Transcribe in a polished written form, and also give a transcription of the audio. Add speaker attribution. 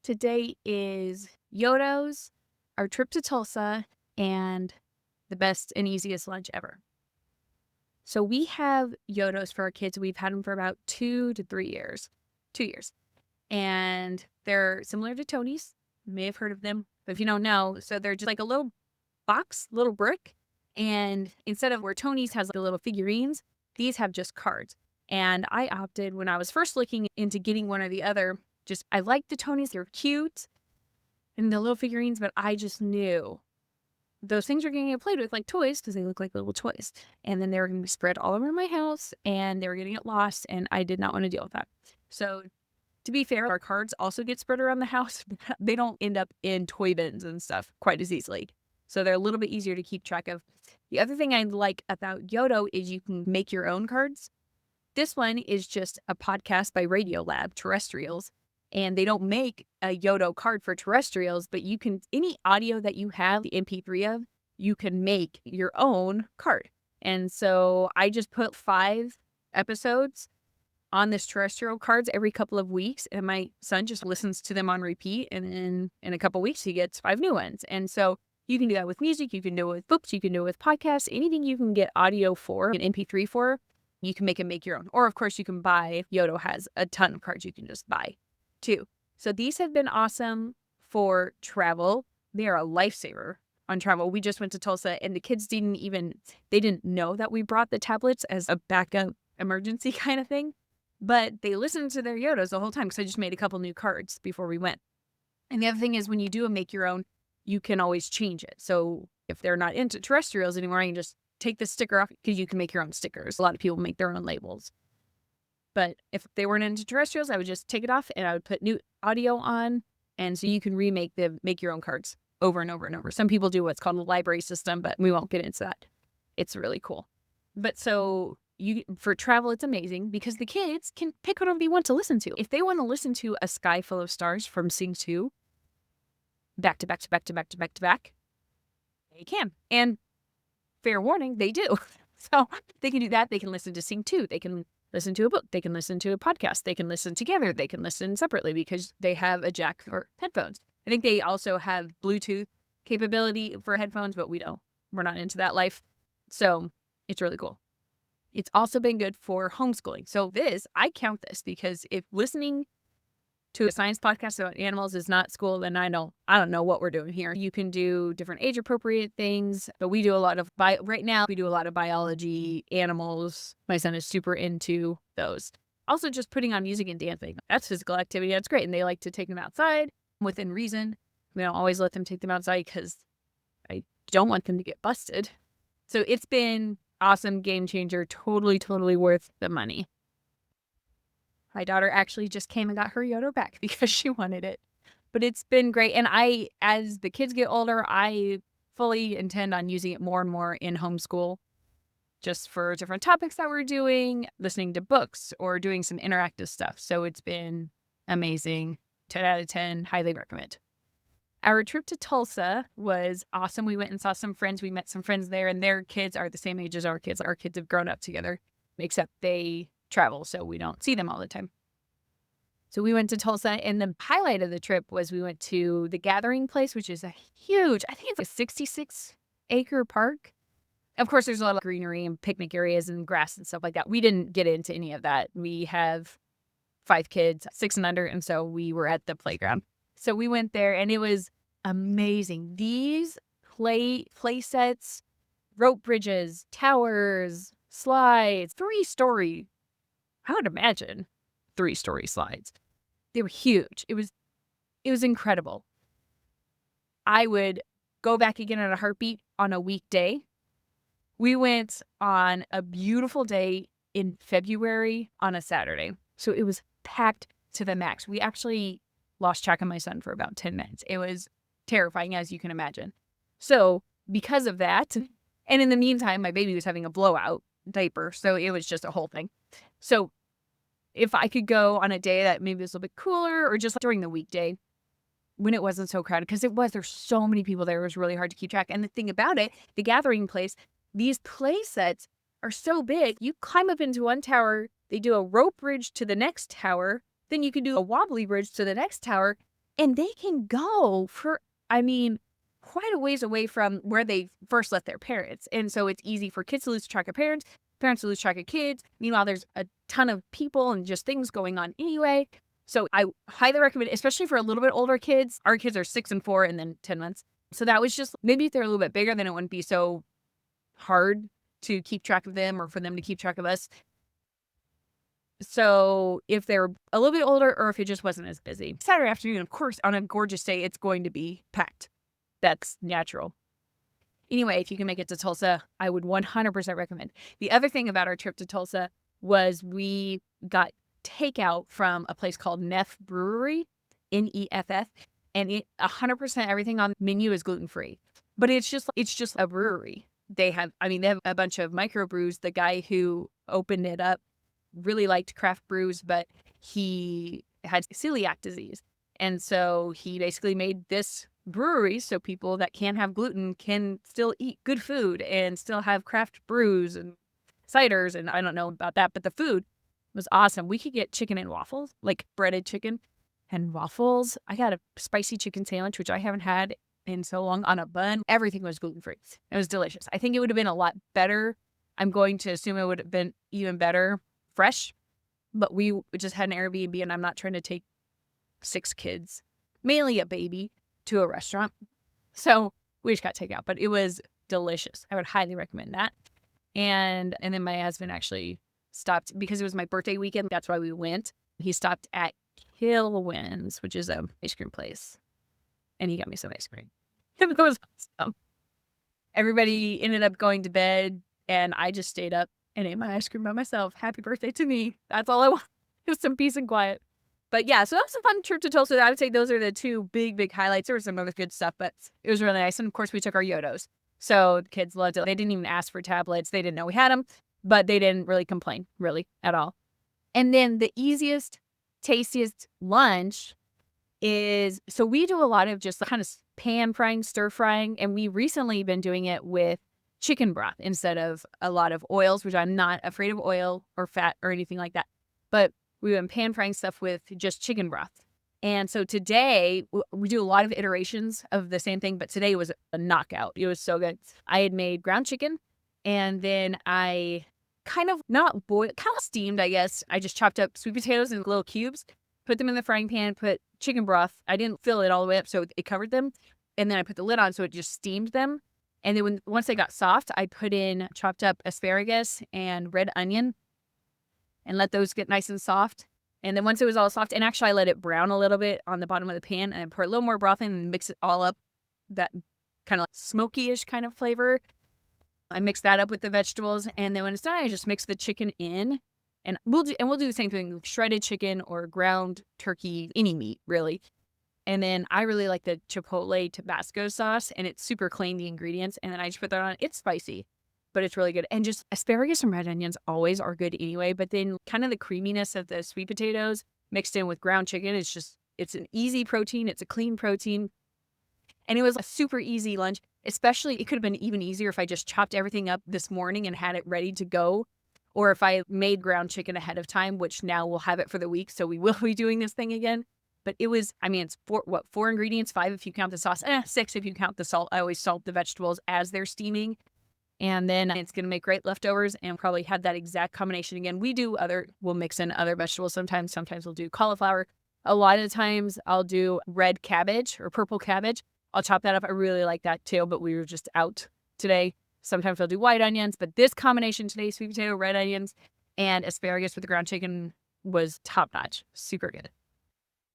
Speaker 1: Today is Yotos, our trip to Tulsa, and the best and easiest lunch ever. So we have Yotos for our kids. We've had them for about 2 to 3 years. 2 years. And they're similar to Tony's. You may have heard of them, but if you don't know, so they're just like a little box, little brick. And instead of where Tony's has like the little figurines, these have just cards. And I opted when I was first looking into getting one or the other. I like the Tonys, they're cute and the little figurines, but I just knew those things were going to get played with like toys because they look like little toys. And then they were going to be spread all over my house and they were going to get lost, and I did not want to deal with that. So to be fair, our cards also get spread around the house. They don't end up in toy bins and stuff quite as easily. So they're a little bit easier to keep track of. The other thing I like about Yoto is you can make your own cards. This one is just a podcast by Radiolab, terrestrials. And they don't make a Yoto card for terrestrials, but you can, any audio that you have the MP3 of, you can make your own card. And so I just put 5 episodes on this terrestrial cards every couple of weeks, and my son just listens to them on repeat, and then in a couple of weeks he gets 5 new ones. And so you can do that with music, you can do it with books, you can do it with podcasts, anything you can get audio for, an MP3 for, you can make your own. Or of course you can buy, Yoto has a ton of cards you can just buy too. So these have been awesome for travel. They are a lifesaver on travel. We just went to Tulsa and the kids they didn't know that we brought the tablets as a backup emergency kind of thing, but they listened to their Yotos the whole time because I just made a couple new cards before we went. And the other thing is when you do a make your own, you can always change it. So if they're not into terrestrials anymore, I can just take the sticker off because you can make your own stickers. A lot of people make their own labels. But if they weren't into terrestrials, I would just take it off and I would put new audio on. And so you can make your own cards over and over and over. Some people do what's called a library system, but we won't get into that. It's really cool. But so for travel, it's amazing because the kids can pick whatever they want to listen to. If they want to listen to A Sky Full of Stars from Sing 2, back to back to back to back to back to back, they can. And fair warning, they do. So they can do that. They can listen to Sing 2. They can listen to a book, they can listen to a podcast, they can listen together, they can listen separately because they have a jack for headphones. I think they also have Bluetooth capability for headphones, but we're not into that life. So it's really cool. It's also been good for homeschooling. So I count this because if listening to a science podcast about animals is not school, then I don't know what we're doing here. You can do different age appropriate things, but we do a lot of right now we do a lot of biology, animals. My son is super into those. Also just putting on music and dancing. That's physical activity. That's great. And they like to take them outside within reason. We don't always let them take them outside because I don't want them to get busted. So it's been awesome, game changer, totally, totally worth the money. My daughter actually just came and got her Yoto back because she wanted it. But it's been great. And as the kids get older, I fully intend on using it more and more in homeschool, just for different topics that we're doing, listening to books, or doing some interactive stuff. So it's been amazing. 10 out of 10, highly recommend. Our trip to Tulsa was awesome. We went and saw some friends. We met some friends there, and their kids are the same age as our kids. Our kids have grown up together, except they travel, so we don't see them all the time. So we went to Tulsa, and the highlight of the trip was we went to the Gathering Place, which is a huge, I think it's a 66-acre park. Of course, there's a lot of greenery and picnic areas and grass and stuff like that. We didn't get into any of that. We have 5 kids, 6 and under, and so we were at the playground. So we went there, and it was amazing. These play sets, rope bridges, towers, slides, 3-story, I would imagine 3-story slides. They were huge. It was incredible. I would go back again in a heartbeat on a weekday. We went on a beautiful day in February on a Saturday. So it was packed to the max. We actually lost track of my son for about 10 minutes. It was terrifying, as you can imagine. So because of that, and in the meantime, my baby was having a blowout diaper. So it was just a whole thing. So if I could go on a day that maybe was a little bit cooler, or just during the weekday when it wasn't so crowded, because there's so many people there, it was really hard to keep track. And the thing about it, the Gathering Place, these play sets are so big. You climb up into one tower, they do a rope bridge to the next tower, then you can do a wobbly bridge to the next tower. And they can go for, I mean, quite a ways away from where they first left their parents. And so it's easy for kids to lose track of parents, parents to lose track of kids. Meanwhile, there's a ton of people and just things going on anyway. So I highly recommend, especially for a little bit older kids. Our kids are 6 and 4 and then 10 months. So that was just, maybe if they're a little bit bigger, then it wouldn't be so hard to keep track of them or for them to keep track of us. So if they're a little bit older or if it just wasn't as busy. Saturday afternoon, of course, on a gorgeous day, it's going to be packed. That's natural. Anyway, if you can make it to Tulsa, I would 100% recommend. The other thing about our trip to Tulsa was we got takeout from a place called Neff Brewery, Neff, and 100% everything on the menu is gluten-free. But it's just a brewery. They have a bunch of microbrews. The guy who opened it up really liked craft brews, but he had celiac disease. And so he basically made this brewery so people that can't have gluten can still eat good food and still have craft brews and ciders. And I don't know about that, but the food was awesome. We could get chicken and waffles, like breaded chicken and waffles. I got a spicy chicken sandwich, which I haven't had in so long, on a bun. Everything was gluten-free. It was delicious. I think it would have been a lot better. I'm going to assume it would have been even better fresh, but we just had an Airbnb and I'm not trying to take 6 kids, mainly a baby, to a restaurant. So we just got takeout, but it was delicious. I would highly recommend that. And then my husband actually stopped because it was my birthday weekend. That's why we went. He stopped at Kilwin's, which is a ice cream place. And he got me some ice cream. It was awesome. Everybody ended up going to bed and I just stayed up and ate my ice cream by myself. Happy birthday to me. That's all I want. Just some peace and quiet. But yeah, so that was a fun trip to Tulsa. I would say those are the 2 big highlights. There was some other good stuff, but it was really nice. And of course, we took our Yotos. So the kids loved it. They didn't even ask for tablets. They didn't know we had them, but they didn't really complain, really, at all. And then the easiest, tastiest lunch is, so we do a lot of just kind of pan frying, stir frying, and we recently been doing it with chicken broth instead of a lot of oils, which I'm not afraid of oil or fat or anything like that. But we've been pan frying stuff with just chicken broth. And so today we do a lot of iterations of the same thing, but today was a knockout. It was so good. I had made ground chicken and then I kind of not boiled, kind of steamed, I guess. I just chopped up sweet potatoes in little cubes, put them in the frying pan, put chicken broth. I didn't fill it all the way up, so it covered them. And then I put the lid on so it just steamed them. And then once they got soft, I put in chopped up asparagus and red onion and let those get nice and soft. And then once it was all soft, and actually I let it brown a little bit on the bottom of the pan and pour a little more broth in and mix it all up, that kind of like smoky-ish kind of flavor. I mix that up with the vegetables. And then when it's done, I just mix the chicken in. And we'll do the same thing with shredded chicken or ground turkey, any meat, really. And then I really like the Chipotle Tabasco sauce, and it's super clean, the ingredients. And then I just put that on. It's spicy, but it's really good. And just asparagus and red onions always are good anyway. But then kind of the creaminess of the sweet potatoes mixed in with ground chicken, it's an easy protein. It's a clean protein. And it was a super easy lunch, especially it could have been even easier if I just chopped everything up this morning and had it ready to go. Or if I made ground chicken ahead of time, which now we'll have it for the week. So we will be doing this thing again. But it was, it's 4 ingredients, 5 if you count the sauce, 6 if you count the salt. I always salt the vegetables as they're steaming. And then it's going to make great leftovers and probably have that exact combination again. We'll mix in other vegetables sometimes. Sometimes we'll do cauliflower. A lot of the times I'll do red cabbage or purple cabbage. I'll chop that up. I really like that too, but we were just out today. Sometimes I'll do white onions, but this combination today, sweet potato, red onions, and asparagus with the ground chicken was top notch. Super good.